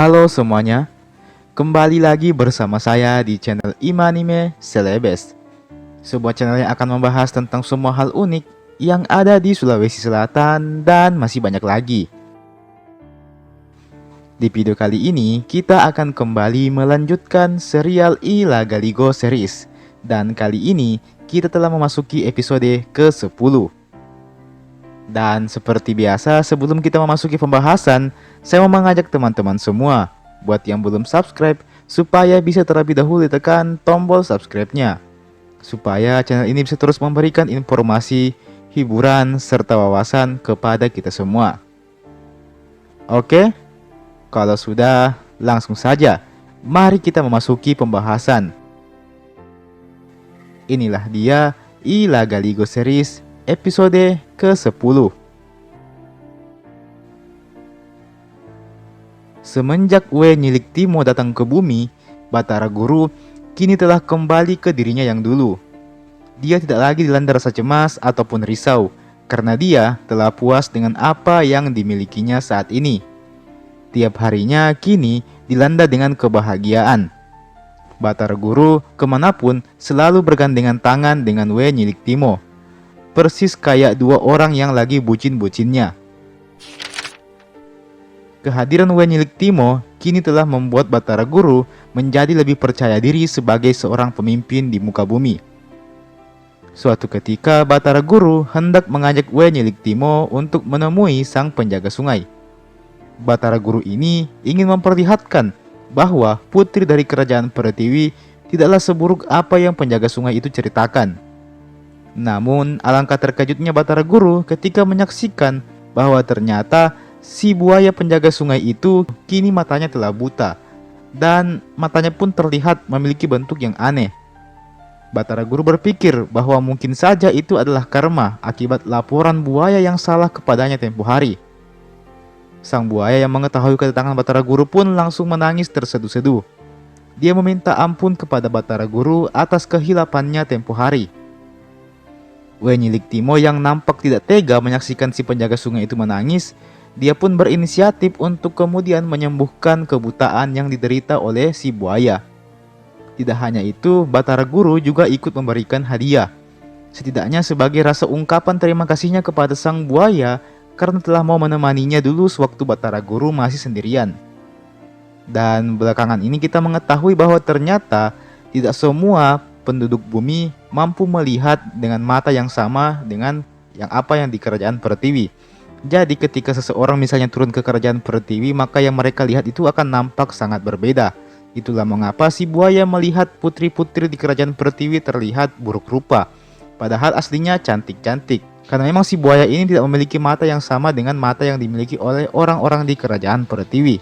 Halo semuanya, kembali lagi bersama saya di channel Imanime Celebes, sebuah channel yang akan membahas tentang semua hal unik yang ada di Sulawesi Selatan dan masih banyak lagi. Di video kali ini, kita akan kembali melanjutkan serial Ila Galigo series, dan kali ini kita telah memasuki episode ke-10. Dan seperti biasa, sebelum kita memasuki pembahasan, saya mau mengajak teman-teman semua buat yang belum subscribe supaya bisa terlebih dahulu tekan tombol subscribe-nya, supaya channel ini bisa terus memberikan informasi, hiburan, serta wawasan kepada kita semua. Oke, kalau sudah, langsung saja mari kita memasuki pembahasan. Inilah dia Ila Galigo series episode ke-10. Semenjak We Nyilik Timo datang ke bumi, Batara Guru kini telah kembali ke dirinya yang dulu. Dia tidak lagi dilanda rasa cemas ataupun risau, karena dia telah puas dengan apa yang dimilikinya saat ini. Tiap harinya kini dilanda dengan kebahagiaan. Batara Guru kemanapun selalu bergandengan tangan dengan We Nyilik Timo, persis kayak dua orang yang lagi bucin-bucinnya. Kehadiran We Nyilik Timo kini telah membuat Batara Guru menjadi lebih percaya diri sebagai seorang pemimpin di muka bumi. Suatu ketika Batara Guru hendak mengajak We Nyilik Timo untuk menemui sang penjaga sungai. Batara Guru ini ingin memperlihatkan bahwa putri dari kerajaan Pertiwi tidaklah seburuk apa yang penjaga sungai itu ceritakan. Namun alangkah terkejutnya Batara Guru ketika menyaksikan bahwa ternyata si buaya penjaga sungai itu kini matanya telah buta, dan matanya pun terlihat memiliki bentuk yang aneh. Batara Guru berpikir bahwa mungkin saja itu adalah karma akibat laporan buaya yang salah kepadanya tempo hari. Sang buaya yang mengetahui kedatangan Batara Guru pun langsung menangis terseduh-seduh. Dia meminta ampun kepada Batara Guru atas kehilapannya tempo hari. We Nyilik Timo yang nampak tidak tega menyaksikan si penjaga sungai itu menangis, dia pun berinisiatif untuk kemudian menyembuhkan kebutaan yang diderita oleh si buaya. Tidak hanya itu, Batara Guru juga ikut memberikan hadiah, setidaknya sebagai rasa ungkapan terima kasihnya kepada sang buaya karena telah mau menemaninya dulu sewaktu Batara Guru masih sendirian. Dan belakangan ini kita mengetahui bahwa ternyata tidak semua penduduk bumi mampu melihat dengan mata yang sama dengan yang di kerajaan Pertiwi. Jadi ketika seseorang misalnya turun ke kerajaan Pertiwi, maka yang mereka lihat itu akan nampak sangat berbeda. Itulah mengapa si buaya melihat putri-putri di kerajaan Pertiwi terlihat buruk rupa, padahal aslinya cantik-cantik. Karena memang si buaya ini tidak memiliki mata yang sama dengan mata yang dimiliki oleh orang-orang di kerajaan Pertiwi.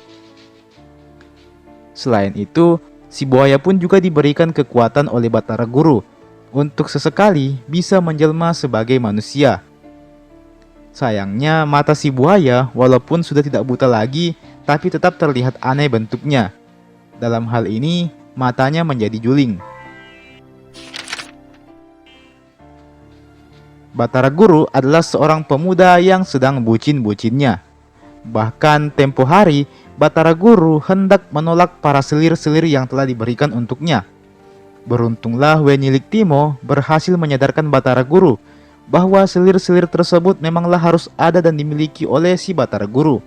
Selain itu, si buaya pun juga diberikan kekuatan oleh Batara Guru untuk sesekali bisa menjelma sebagai manusia. Sayangnya mata si buaya walaupun sudah tidak buta lagi, tapi tetap terlihat aneh bentuknya. Dalam hal ini, matanya menjadi juling. Batara Guru adalah seorang pemuda yang sedang bucin-bucinnya. Bahkan tempo hari, Batara Guru hendak menolak para selir-selir yang telah diberikan untuknya. Beruntunglah We Nyilik Timo berhasil menyadarkan Batara Guru bahwa selir-selir tersebut memanglah harus ada dan dimiliki oleh si Batara Guru.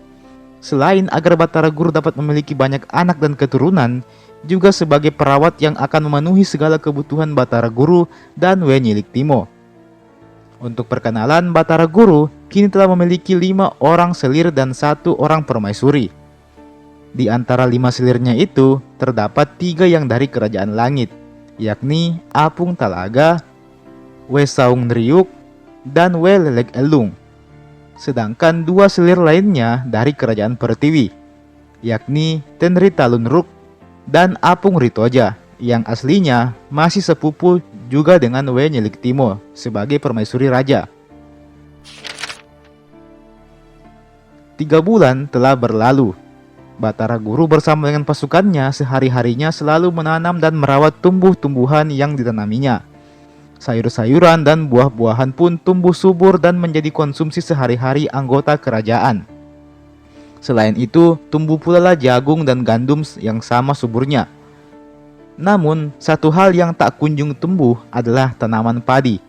Selain agar Batara Guru dapat memiliki banyak anak dan keturunan, juga sebagai perawat yang akan memenuhi segala kebutuhan Batara Guru dan We Nyilik Timo. Untuk perkenalan, Batara Guru kini telah memiliki 5 orang selir dan 1 orang permaisuri. Di antara 5 selirnya itu, terdapat 3 yang dari kerajaan langit, yakni Apung Talaga, We Saung Nriuk, dan We Lelek Elung. Sedangkan 2 selir lainnya dari kerajaan Pertiwi, yakni Tenri Talunruk dan Apung Ritoja, yang aslinya masih sepupu juga dengan We Nyilik Timo sebagai permaisuri raja. 3 bulan telah berlalu. Batara Guru bersama dengan pasukannya sehari-harinya selalu menanam dan merawat tumbuh-tumbuhan yang ditanaminya. Sayur-sayuran dan buah-buahan pun tumbuh subur dan menjadi konsumsi sehari-hari anggota kerajaan. Selain itu, tumbuh pula lah jagung dan gandum yang sama suburnya. Namun, satu hal yang tak kunjung tumbuh adalah tanaman padi.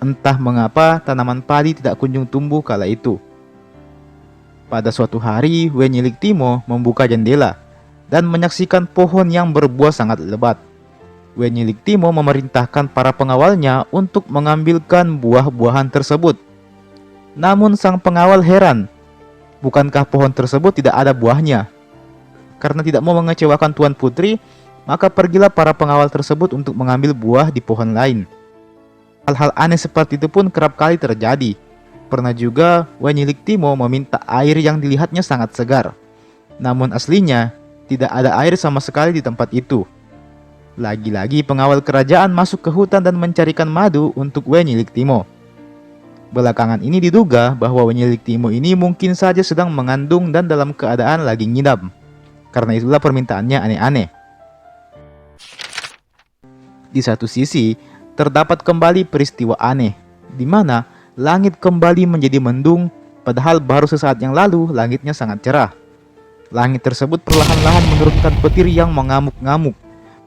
Entah mengapa tanaman padi tidak kunjung tumbuh kala itu. Pada suatu hari, Wenyelik Timo membuka jendela dan menyaksikan pohon yang berbuah sangat lebat. Wenyelik Timo memerintahkan para pengawalnya untuk mengambilkan buah-buahan tersebut. Namun sang pengawal heran, bukankah pohon tersebut tidak ada buahnya? Karena tidak mau mengecewakan Tuan Putri, maka pergilah para pengawal tersebut untuk mengambil buah di pohon lain. Hal-hal aneh seperti itu pun kerap kali terjadi. Pernah juga Wenyelik Timo meminta air yang dilihatnya sangat segar. Namun aslinya, tidak ada air sama sekali di tempat itu. Lagi-lagi pengawal kerajaan masuk ke hutan dan mencarikan madu untuk Wenyelik Timo. Belakangan ini diduga bahwa Wenyelik Timo ini mungkin saja sedang mengandung dan dalam keadaan lagi ngidam. Karena itulah permintaannya aneh-aneh. Di satu sisi, terdapat kembali peristiwa aneh, di mana langit kembali menjadi mendung, padahal baru sesaat yang lalu langitnya sangat cerah. Langit tersebut perlahan-lahan menurunkan petir yang mengamuk-ngamuk,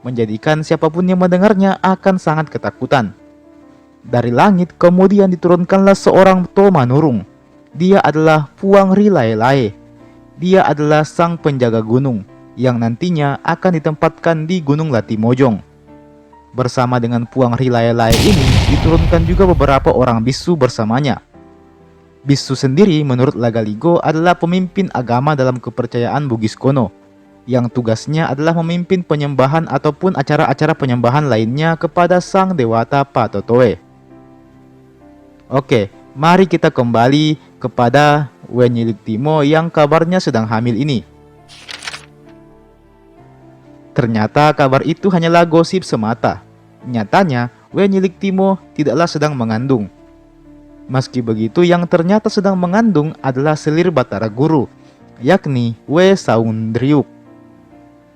menjadikan siapapun yang mendengarnya akan sangat ketakutan. Dari langit kemudian diturunkanlah seorang Tomanurung. Dia adalah Puang Rilae-Lae. Dia adalah sang penjaga gunung yang nantinya akan ditempatkan di Gunung Latimojong. Bersama dengan Puang Rilae-Lae ini diturunkan juga beberapa orang bisu bersamanya. Bisu sendiri menurut Lagaligo adalah pemimpin agama dalam kepercayaan Bugis kuno, yang tugasnya adalah memimpin penyembahan ataupun acara-acara penyembahan lainnya kepada sang dewata Patotoe. Oke, mari kita kembali kepada Wenyelik Timo yang kabarnya sedang hamil ini. Ternyata kabar itu hanyalah gosip semata. Nyatanya, Wenyelik Timo tidaklah sedang mengandung. Meski begitu, yang ternyata sedang mengandung adalah selir Batara Guru, yakni We Saundriuk.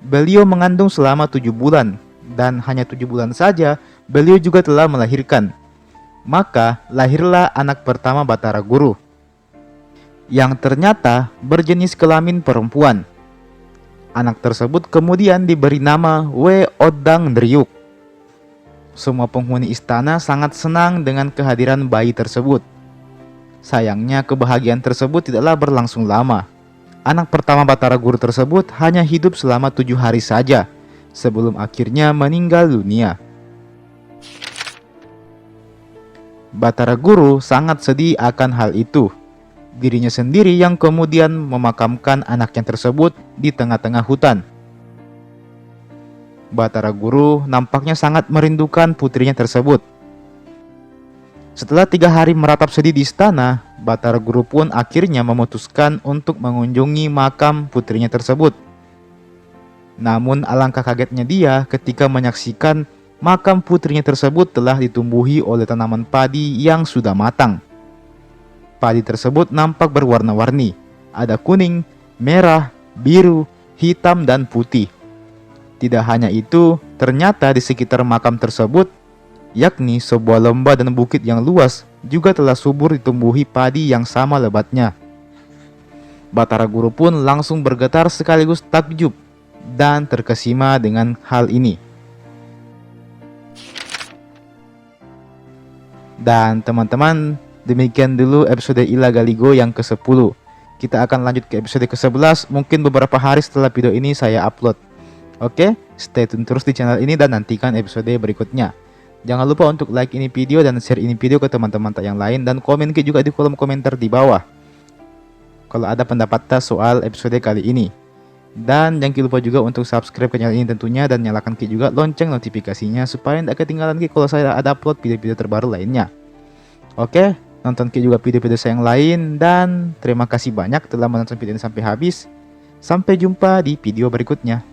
Beliau mengandung selama 7 bulan, dan hanya 7 bulan saja beliau juga telah melahirkan. Maka lahirlah anak pertama Batara Guru, yang ternyata berjenis kelamin perempuan. Anak tersebut kemudian diberi nama We Odang Driuk. Semua penghuni istana sangat senang dengan kehadiran bayi tersebut. Sayangnya kebahagiaan tersebut tidaklah berlangsung lama. Anak pertama Batara Guru tersebut hanya hidup selama 7 hari saja, sebelum akhirnya meninggal dunia. Batara Guru sangat sedih akan hal itu. Dirinya sendiri yang kemudian memakamkan anaknya tersebut di tengah-tengah hutan. Batara Guru nampaknya sangat merindukan putrinya tersebut. Setelah 3 hari meratap sedih di istana, Batara Guru pun akhirnya memutuskan untuk mengunjungi makam putrinya tersebut. Namun alangkah kagetnya dia ketika menyaksikan makam putrinya tersebut telah ditumbuhi oleh tanaman padi yang sudah matang. Padi tersebut nampak berwarna-warni, ada kuning, merah, biru, hitam, dan putih. Tidak hanya itu, ternyata di sekitar makam tersebut, yakni sebuah lembah dan bukit yang luas, juga telah subur ditumbuhi padi yang sama lebatnya. Batara Guru pun langsung bergetar sekaligus takjub dan terkesima dengan hal ini. Dan teman-teman, demikian dulu episode Ila Galigo yang ke-10. Kita akan lanjut ke episode ke-11 mungkin beberapa hari setelah video ini saya upload. Oke, stay tune terus di channel ini dan nantikan episode berikutnya. Jangan lupa untuk like ini video dan share ini video ke teman-teman yang lain, dan komen juga di kolom komentar di bawah kalau ada pendapat soal episode kali ini. Dan jangan lupa juga untuk subscribe ke channel ini tentunya, dan nyalakan juga lonceng notifikasinya supaya tidak ketinggalan kalau saya ada upload video-video terbaru lainnya. Oke, nonton juga video-video saya yang lain, dan terima kasih banyak telah menonton video ini sampai habis. Sampai jumpa di video berikutnya.